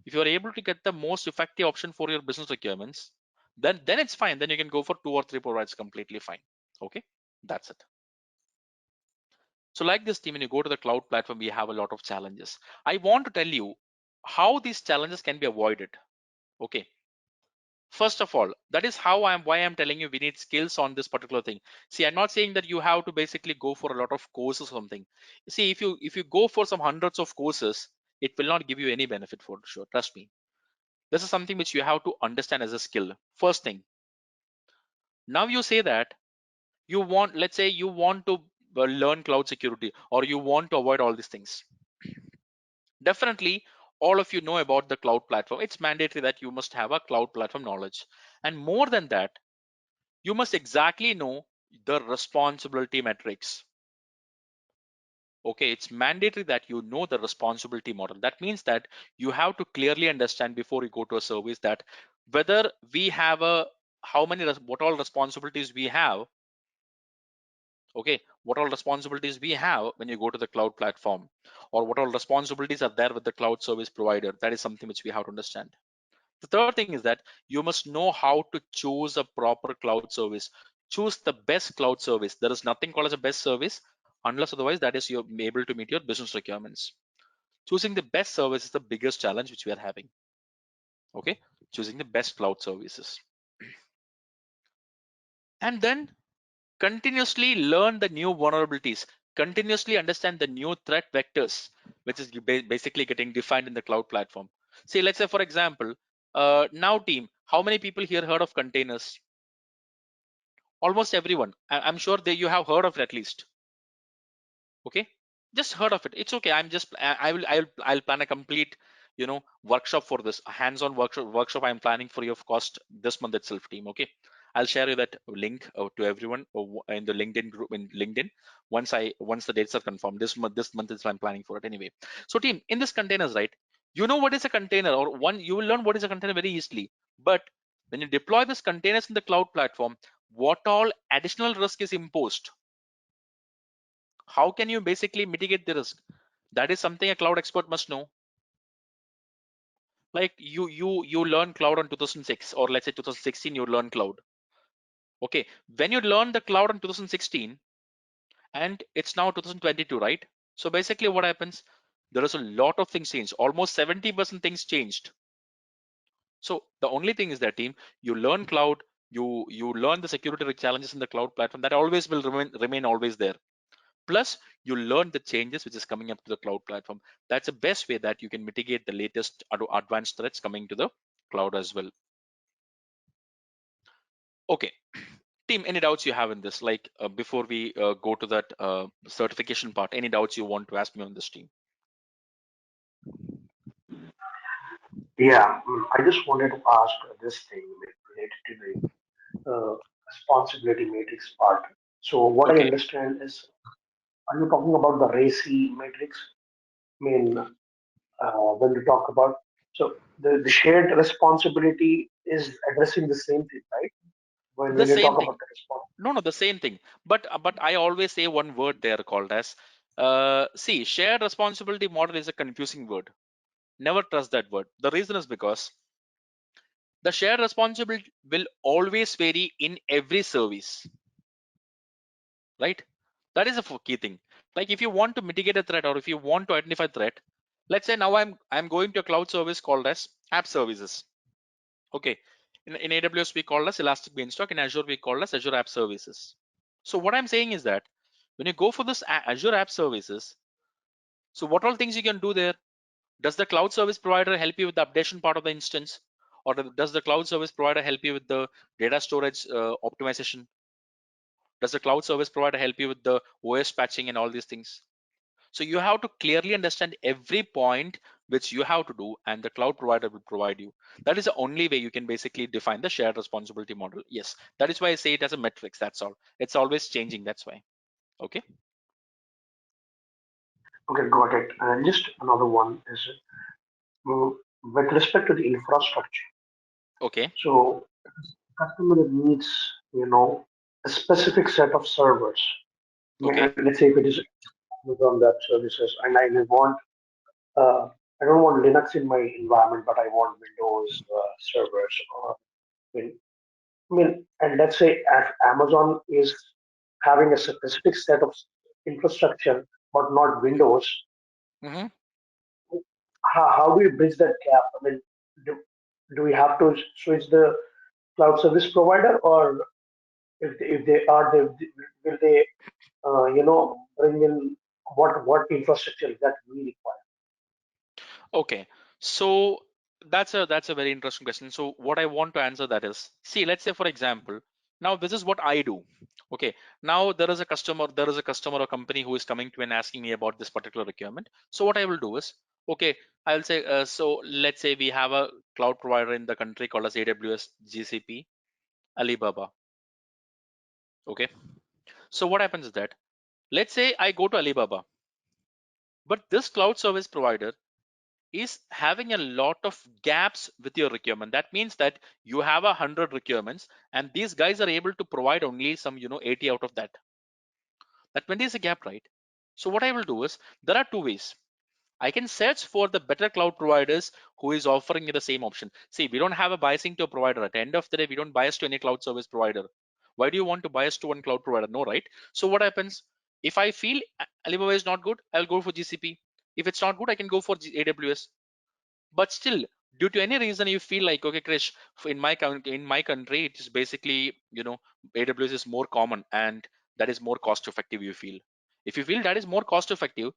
if you are able to get the most effective option for your business requirements, then it's fine. Then you can go for two or three providers, completely fine. Okay, that's it. So like this team, when you go to the cloud platform, we have a lot of challenges. I want to tell you how these challenges can be avoided. Okay. First of all, that is why I'm telling you we need skills on this particular thing. See, I'm not saying that you have to basically go for a lot of courses or something. See, if you go for some hundreds of courses, it will not give you any benefit for sure. Trust me. This is something which you have to understand as a skill. First thing. Now you say that you want, let's say you want to learn cloud security or you want to avoid all these things. Definitely, all of you know about the cloud platform. It's mandatory that you must have a cloud platform knowledge. And more than that, you must exactly know the responsibility metrics. Okay, it's mandatory that you know the responsibility model. That means that you have to clearly understand before you go to a service that whether we have a what all responsibilities we have. Okay, what all responsibilities we have when you go to the cloud platform, or what all responsibilities are there with the cloud service provider. That is something which we have to understand. The third thing is that you must know how to choose a proper cloud service. Choose the best cloud service. There is nothing called as a best service unless otherwise that is you're able to meet your business requirements. Choosing the best service is the biggest challenge which we are having. Okay, choosing the best cloud services. And then continuously learn the new vulnerabilities, continuously understand the new threat vectors, which is basically getting defined in the cloud platform. See, let's say for example, now team, how many people here heard of containers? Almost everyone. I'm sure that you have heard of it at least. Okay, just heard of it. It's okay. I'll plan a complete workshop for this, a hands-on workshop I'm planning for you of cost this month itself, team. Okay, I'll share you that link to everyone in the LinkedIn group in LinkedIn once the dates are confirmed. This month is I'm planning for it anyway. So team, in this containers, right, you know what is a container, or one you will learn what is a container very easily. But when you deploy this containers in the cloud platform, what all additional risk is imposed? How can you basically mitigate the risk? That is something a cloud expert must know. Like you learn cloud on 2006, or let's say 2016 you learn cloud. Okay, when you learn the cloud on 2016 and it's now 2022, right? So basically what happens, there is a lot of things changed, almost 70% things changed. So the only thing is that, team, you learn cloud, you learn the security challenges in the cloud platform, that always will remain always there. Plus you learn the changes which is coming up to the cloud platform. That's the best way that you can mitigate the latest advanced threats coming to the cloud as well. Okay, team, any doubts you have in this, like before we go to that certification part, any doubts you want to ask me on this, team? Yeah, I just wanted to ask this thing related to the responsibility matrix part. So what I Okay, understand is, are you talking about the RACI matrix? I mean, when you talk about, so the shared responsibility is addressing the same thing, right? the When you same talk thing. about the response. No, the same thing. But I always say one word there called as see, shared responsibility model is a confusing word. Never trust that word. The reason is because the shared responsibility will always vary in every service, right? That is a key thing. Like if you want to mitigate a threat or if you want to identify threat, let's say now I'm going to a cloud service called as app services. Okay. In AWS we call as Elastic Beanstalk. In Azure we call as Azure App Services. So what I'm saying is that when you go for this Azure App Services, so what all things you can do there? Does the cloud service provider help you with the updation part of the instance? Or does the cloud service provider help you with the data storage optimization? Does the cloud service provider help you with the OS patching and all these things? So you have to clearly understand every point which you have to do, and the cloud provider will provide you. That is the only way you can basically define the shared responsibility model. Yes, that is why I say it as a metrics. That's all. It's always changing. That's why. Okay. Okay, got it. And just another one is, mm, with respect to the infrastructure. Okay. So customer needs, a specific set of servers. Okay. Let's say if it is Amazon Web Services, and I will want, I don't want Linux in my environment, but I want Windows servers. Or and let's say if Amazon is having a specific set of infrastructure, but not Windows, Mm-hmm. how do we bridge that gap? Do, do we have to switch the cloud service provider, or if they are, will they bring in what infrastructure that we require? Okay, so that's a very interesting question. So what I want to answer that is, see, let's say for example, now this is what I do. Okay, now there is a customer or company who is coming to and asking me about this particular requirement. So what I will do is, okay, I'll say, so let's say we have a cloud provider in the country called as AWS, GCP, Alibaba. Okay, so what happens is that, let's say I go to Alibaba, but this cloud service provider is having a lot of gaps with your requirement. That means that you have 100 requirements and these guys are able to provide only some 80 out of that. That means there's a gap, right? So what I will do is, there are two ways. I can search for the better cloud providers who is offering me the same option. See, we don't have a biasing to a provider. At the end of the day, we don't bias to any cloud service provider. Why do you want to bias to one cloud provider? No, right? So what happens, if I feel Alibaba is not good, I'll go for GCP. If it's not good, I can go for AWS. But still, due to any reason you feel like, okay, Krish, in my country it is basically, AWS is more common and that is more cost effective, you feel. If you feel that is more cost effective,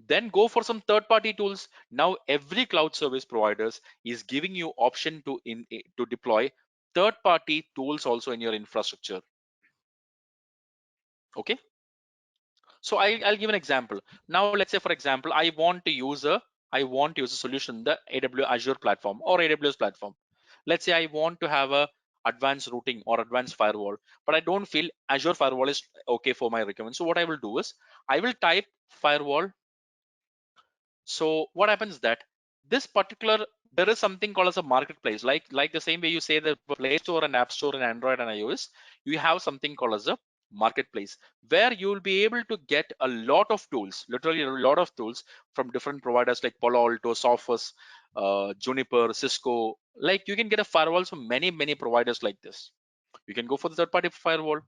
then go for some third party tools. Now every cloud service providers is giving you option to deploy third party tools also in your infrastructure. Okay, so I'll give an example. Now let's say for example, I want to use a solution, the AWS Azure platform or AWS platform. Let's say I want to have a advanced routing or advanced firewall, but I don't feel Azure firewall is okay for my requirement. So what I will do is, I will type firewall. So what happens is that this particular, there is something called as a marketplace, like the same way you say the Play Store and App Store in Android and iOS, you have something called as a marketplace, where you will be able to get a lot of tools, literally a lot of tools from different providers like Palo Alto, Sophos, Juniper, Cisco. Like you can get a firewalls from many providers like this. You can go for the third party firewall.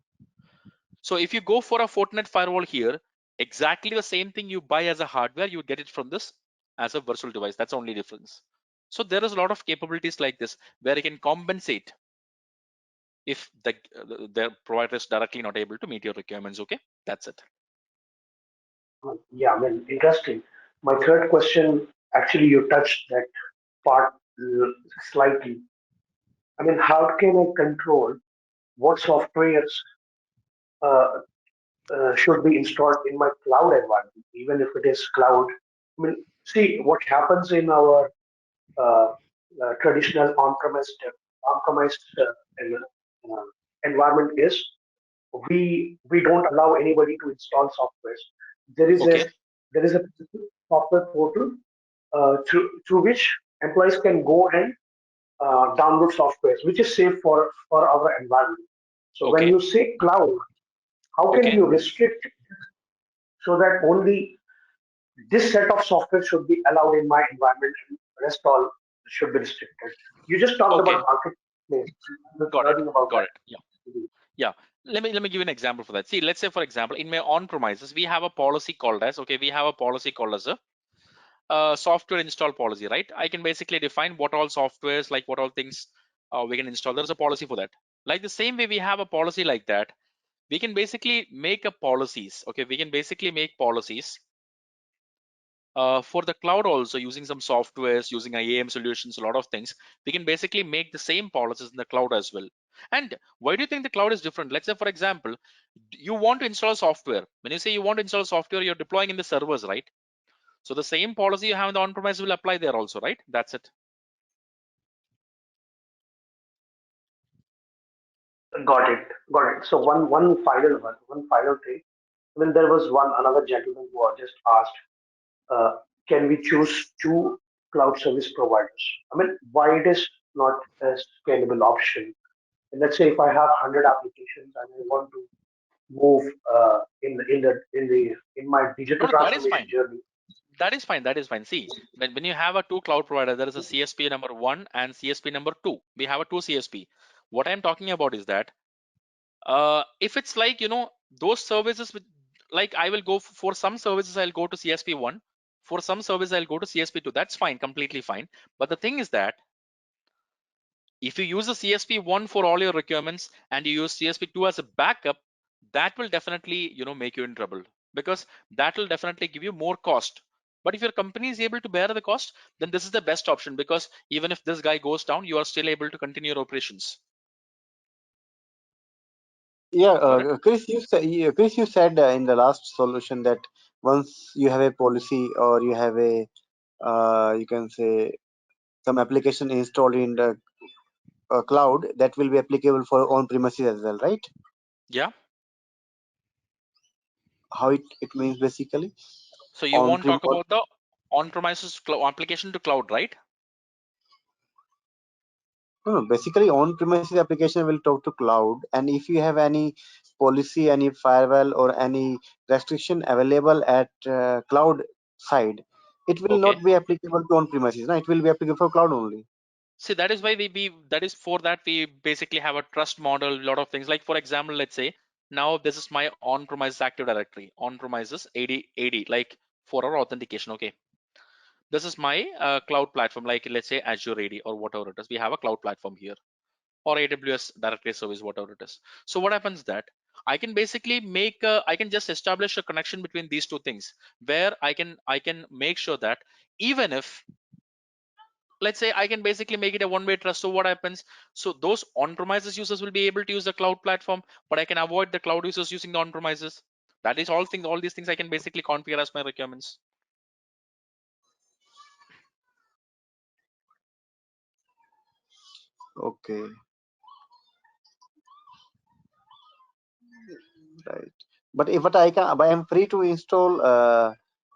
So if you go for a Fortinet firewall here, exactly the same thing you buy as a hardware, you get it from this as a virtual device. That's the only difference. So there is a lot of capabilities like this where you can compensate if the provider is directly not able to meet your requirements. Okay, that's it. Yeah, I mean, interesting. My third question, actually, you touched that part slightly. I mean, how can I control what softwares uh, should be installed in my cloud environment, even if it is cloud? I mean, see what happens in our uh, traditional on-premise uh, environment is we don't allow anybody to install softwares. There is a Okay, there is a software portal through which employees can go and download softwares, which is safe for our environment. So when okay, you say cloud, how can okay, you restrict so that only this set of software should be allowed in my environment and rest all should be restricted? You just talked about okay. marketplace. I'm just Got it. learning about Got that. it. Yeah. Yeah. Let me give you an example for that. See, let's say for example, in my on-premises, we have a policy called as, okay, we have a policy called as a software install policy, right? I can basically define what all softwares, like what all things we can install. There's a policy for that. Like the same way we have a policy like that, we can basically make a policies. Okay, we can basically make policies for the cloud also using some softwares, using IAM solutions, a lot of things. We can basically make the same policies in the cloud as well. And why do you think the cloud is different? Let's say, for example, you want to install software. When you say you want to install software, you're deploying in the servers, right? So the same policy you have in the on-premise will apply there also, right? That's it. Got it. Got it. So one final thing. I mean, there was one another gentleman who had just asked, uh, can we choose two cloud service providers? I mean, why it is not a scalable option? And let's say if I have 100 applications and I want to move in my No, digital no, that is transformation fine. journey. That is fine. That is fine. See, when you have a two cloud provider, there is a CSP number 1 and CSP number 2. We have a two CSP. What I'm talking about is that if it's like, those services with, like I will go for some services, I'll go to CSP1. For some services, I'll go to CSP2. That's fine, completely fine. But the thing is that if you use a CSP1 for all your requirements and you use CSP2 as a backup, that will definitely, make you in trouble, because that will definitely give you more cost. But if your company is able to bear the cost, then this is the best option, because even if this guy goes down, you are still able to continue your operations. Yeah, Got it? Chris, you said in the last solution that once you have a policy or you have a, you can say, some application installed in the cloud, that will be applicable for on premises as well, right? Yeah. How it means basically So you on want to prem. talk about the on-premises application to cloud, right? No, no, basically on premises application will talk to cloud, and if you have any policy, any firewall or any restriction available at cloud side, it will Okay. not be applicable to on premises. No, it will be applicable for cloud only. See, that is why that is for that we basically have a trust model, a lot of things. Like for example, let's say now this is my on-premises Active Directory, on-premises AD, like for our authentication. Okay. This is my cloud platform, like let's say Azure AD or whatever it is. We have a cloud platform here, or AWS directory service, whatever it is. So what happens that I can basically I can just establish a connection between these two things, where I can make sure that even if, let's say, I can basically make it a one-way trust. So what happens? So those on-premises users will be able to use the cloud platform, but I can avoid the cloud users using the on-premises. That is all these things I can basically configure as my requirements. Okay, right. But I am free to install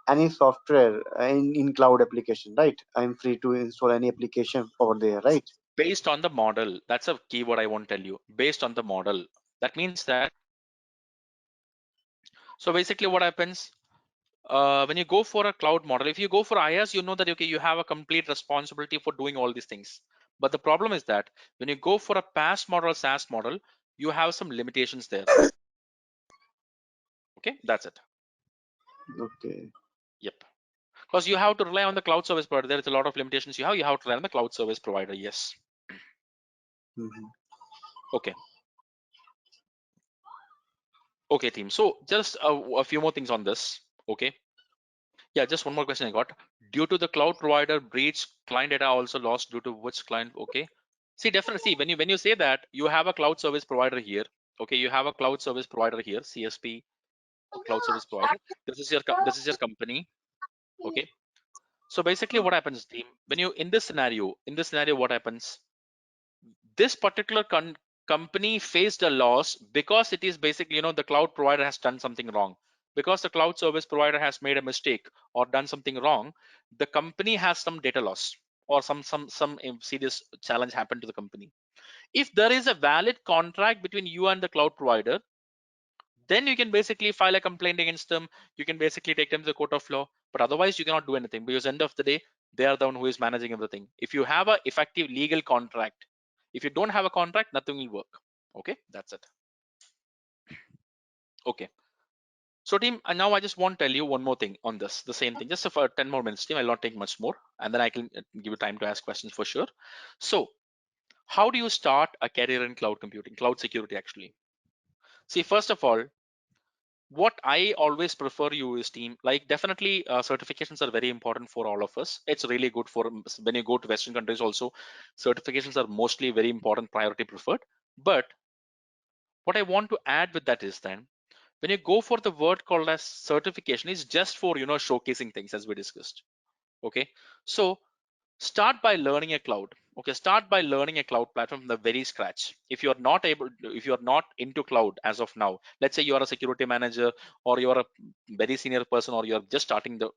any software in cloud application, right? I'm free to install any application over there, right? Based on the model, that's a keyword I want to tell you. Based on the model, that means that So basically what happens, when you go for a cloud model, if you go for IaaS, you know that okay, you have a complete responsibility for doing all these things. But the problem is that when you go for a PaaS model, SaaS model, you have some limitations there. Okay, that's it. Okay. Yep. Because you have to rely on the cloud service provider. There is a lot of limitations you have. You have to rely on the cloud service provider. Yes. Mhm. Okay. Okay, team. So just a few more things on this. Okay. Yeah, just one more question I got. Due to the cloud provider breach, client data also lost due to which client? Okay. See, definitely. See, when you say that you have a cloud service provider here. Okay, you have a cloud service provider here, CSP, cloud service provider. This is your company. Okay. So basically, what happens, team? When you in this scenario, what happens? This particular company faced a loss because it is basically, the cloud provider has done something wrong. Because the cloud service provider has made a mistake or done something wrong, the company has some data loss or some serious challenge happened to the company. If there is a valid contract between you and the cloud provider, then you can basically file a complaint against them. You can basically take them to the court of law, but otherwise you cannot do anything, because end of the day, they are the one who is managing everything. If you have a effective legal contract, if you don't have a contract, nothing will work. Okay, that's it. Okay, so team, and now I just want to tell you one more thing on this, the same thing, just for 10 more minutes, team. I'll not take much more, and then I can give you time to ask questions for sure. So how do you start a career in cloud computing, cloud security actually? See, first of all, what I always prefer you is, team, like definitely certifications are very important for all of us. It's really good for when you go to Western countries also, certifications are mostly very important, priority preferred. But what I want to add with that is, then when you go for the word called as certification, is just for showcasing things, as we discussed. Okay, so start by learning a cloud. Okay, start by learning a cloud platform from the very scratch. If you're not into cloud as of now, let's say you are a security manager, or you are a very senior person, or you're just starting the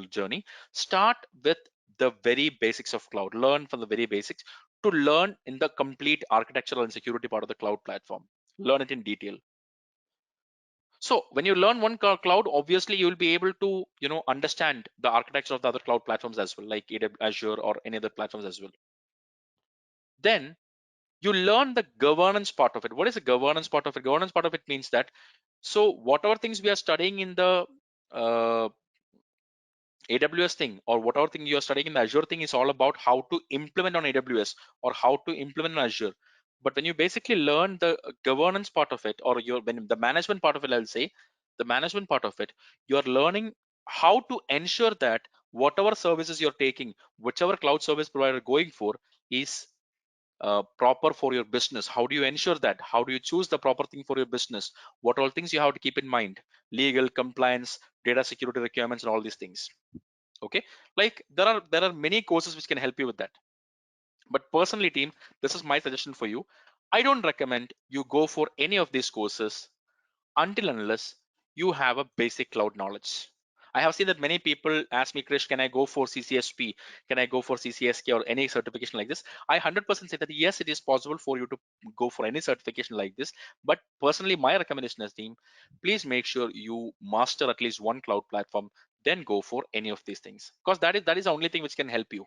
journey, start with the very basics of cloud. Learn from the very basics to learn in the complete architectural and security part of the cloud platform. Learn it in detail. So when you learn one cloud, obviously you will be able to understand the architecture of the other cloud platforms as well, like AWS, Azure, or any other platforms as well. Then you learn the governance part of it. What is the governance part of it? Governance part of it means that, so whatever things we are studying in the uh, AWS thing, or whatever thing you are studying in the Azure thing, is all about how to implement on AWS or how to implement on Azure. But when you basically learn the governance part of it, or when the management part of it, I'll say the management part of it, you are learning how to ensure that whatever services you're taking, whichever cloud service provider going for, is proper for your business. How do you ensure that? How do you choose the proper thing for your business? What all things you have to keep in mind? Legal, compliance, data security requirements, and all these things. Okay, like there are many courses which can help you with that. But personally, team, this is my suggestion for you. I don't recommend you go for any of these courses until unless you have a basic cloud knowledge. I have seen that many people ask me, Krish, can I go for CCSP? Can I go for CCSK or any certification like this? I 100% say that yes, it is possible for you to go for any certification like this. But personally, my recommendation is, team, please make sure you master at least one cloud platform, then go for any of these things, because that is the only thing which can help you.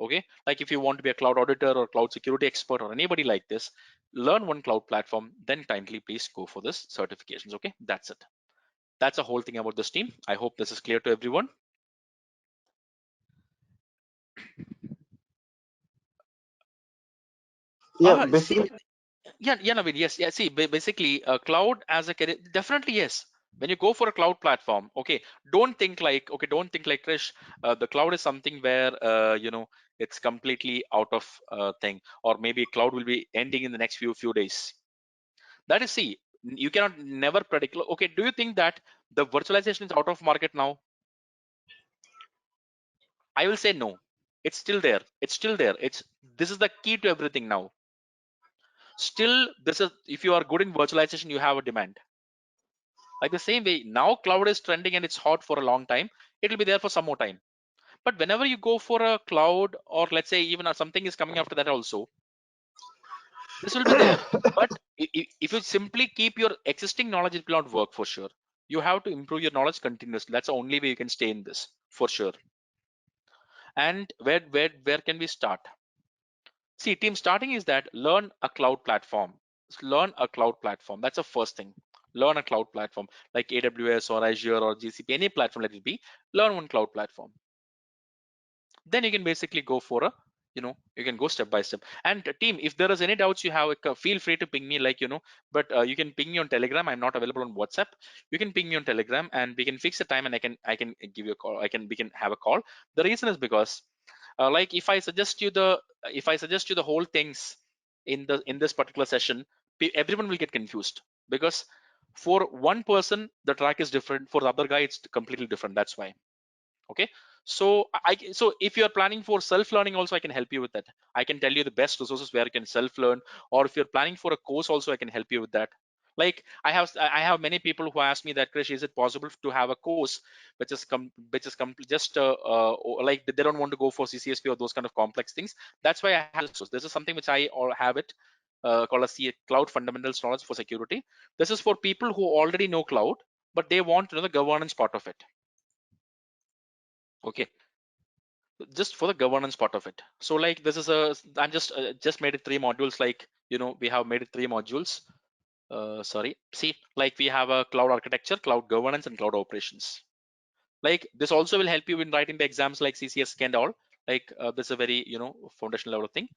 Okay, like if you want to be a cloud auditor or cloud security expert or anybody like this, learn one cloud platform, then kindly please go for this certifications. Okay, that's it. That's the whole thing about this, team. I hope this is clear to everyone. Yeah, See, basically. yeah, Naveen, yes, yeah. See, basically, cloud as a career, definitely yes. When you go for a cloud platform, okay, don't think like Krish, the cloud is something where it's completely out of thing, or maybe cloud will be ending in the next few days. That is, see, you cannot never predict. Okay, do you think that the virtualization is out of market now? I will say no. It's still there. It's still there. This is the key to everything now. Still, this is, if you are good in virtualization, you have a demand. Like the same way, now cloud is trending and it's hot for a long time. It will be there for some more time. But whenever you go for a cloud, or let's say even something is coming after that also, This will be there. But if you simply keep your existing knowledge, it will not work for sure. You have to improve your knowledge continuously. That's the only way you can stay in this for sure. And where can we start? See, team, starting is that learn a cloud platform. Learn a cloud platform. That's the first thing. Learn a cloud platform like AWS or Azure or GCP, any platform let it be. Learn one cloud platform. Then you can basically go for a, you can go step by step. And team, if there is any doubts you have, feel free to ping me, like, but you can ping me on Telegram. I'm not available on WhatsApp. You can ping me on Telegram and we can fix a time, and I can give you a call. We can have a call. The reason is because like if I suggest you the whole things in this particular session, everyone will get confused, because for one person the track is different, for the other guy it's completely different. That's why. Okay, so so if you're planning for self-learning also, I can help you with that. I can tell you the best resources where you can self-learn, or if you're planning for a course also, I can help you with that. Like I have many people who ask me that, Krish, is it possible to have a course which is just like they don't want to go for CCSP or those kind of complex things. That's why I have this course. This is something which I or have it called as Cloud Fundamentals Knowledge for Security. This is for people who already know cloud, but they want to know the governance part of it. Okay, just for the governance part of it. So like this is I'm just made it 3 modules, like we have made it 3 modules. Sorry, see, like we have a cloud architecture, cloud governance, and cloud operations. Like this also will help you in writing the exams like CCSK and all. Like this is a very foundational level of thing.